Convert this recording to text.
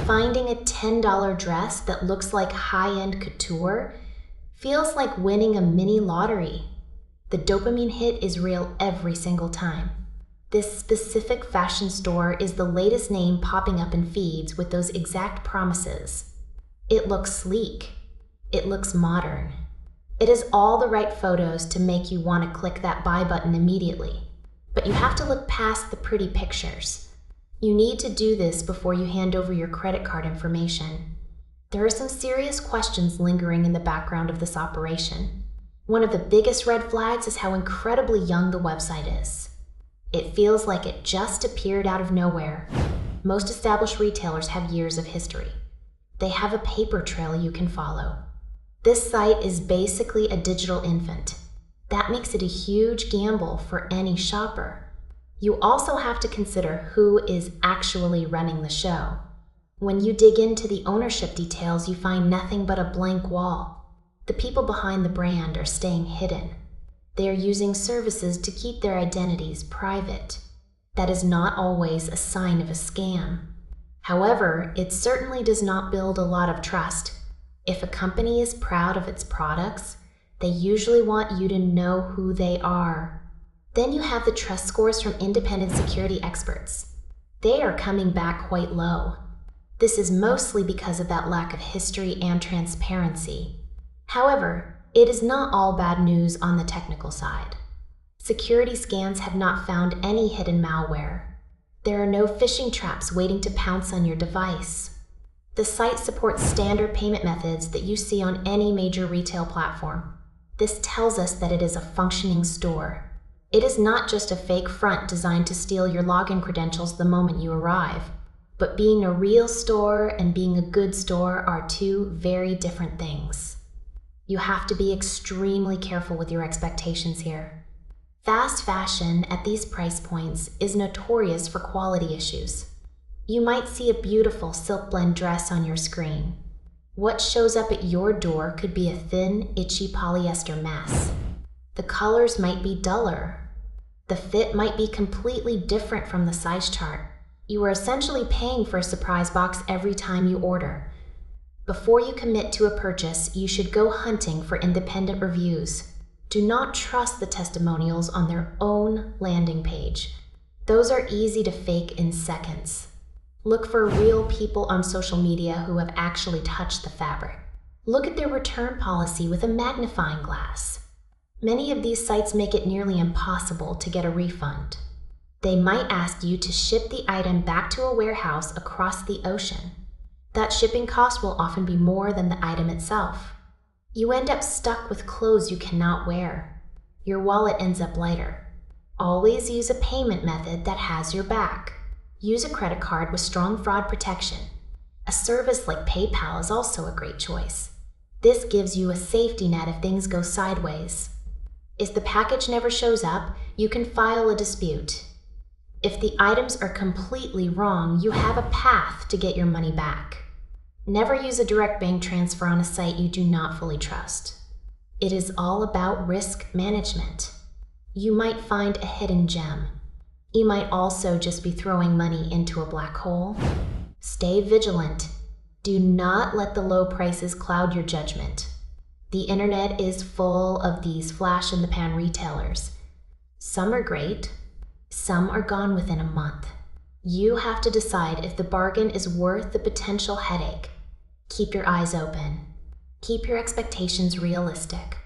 finding a $10 dress that looks like high-end couture feels like winning a mini lottery. The dopamine hit is real every single time. This specific fashion store is the latest name popping up in feeds with those exact promises. It looks sleek. It looks modern. It has all the right photos to make you want to click that buy button immediately. But you have to look past the pretty pictures. You need to do this before you hand over your credit card information. There are some serious questions lingering in the background of this operation. One of the biggest red flags is how incredibly young the website is. It feels like it just appeared out of nowhere. Most established retailers have years of history. They have a paper trail you can follow. This site is basically a digital infant. That makes it a huge gamble for any shopper. You also have to consider who is actually running the show. When you dig into the ownership details, you find nothing but a blank wall. The people behind the brand are staying hidden. They are using services to keep their identities private. That is not always a sign of a scam. However, it certainly does not build a lot of trust. If a company is proud of its products, they usually want you to know who they are. Then you have the trust scores from independent security experts. They are coming back quite low. This is mostly because of that lack of history and transparency. However, it is not all bad news on the technical side. Security scans have not found any hidden malware. There are no phishing traps waiting to pounce on your device. The site supports standard payment methods that you see on any major retail platform. This tells us that it is a functioning store. It is not just a fake front designed to steal your login credentials the moment you arrive. But being a real store and being a good store are two very different things. You have to be extremely careful with your expectations here. Fast fashion at these price points is notorious for quality issues. You might see a beautiful silk blend dress on your screen. What shows up at your door could be a thin, itchy polyester mess. The colors might be duller. The fit might be completely different from the size chart. You are essentially paying for a surprise box every time you order. Before you commit to a purchase, you should go hunting for independent reviews. Do not trust the testimonials on their own landing page. Those are easy to fake in seconds. Look for real people on social media who have actually touched the fabric. Look at their return policy with a magnifying glass. Many of these sites make it nearly impossible to get a refund. They might ask you to ship the item back to a warehouse across the ocean. That shipping cost will often be more than the item itself. You end up stuck with clothes you cannot wear. Your wallet ends up lighter. Always use a payment method that has your back. Use a credit card with strong fraud protection. A service like PayPal is also a great choice. This gives you a safety net if things go sideways. If the package never shows up, you can file a dispute. If the items are completely wrong, you have a path to get your money back. Never use a direct bank transfer on a site you do not fully trust. It is all about risk management. You might find a hidden gem. You might also just be throwing money into a black hole. Stay vigilant. Do not let the low prices cloud your judgment. The internet is full of these flash-in-the-pan retailers. Some are great. Some are gone within a month. You have to decide if the bargain is worth the potential headache. Keep your eyes open. Keep your expectations realistic.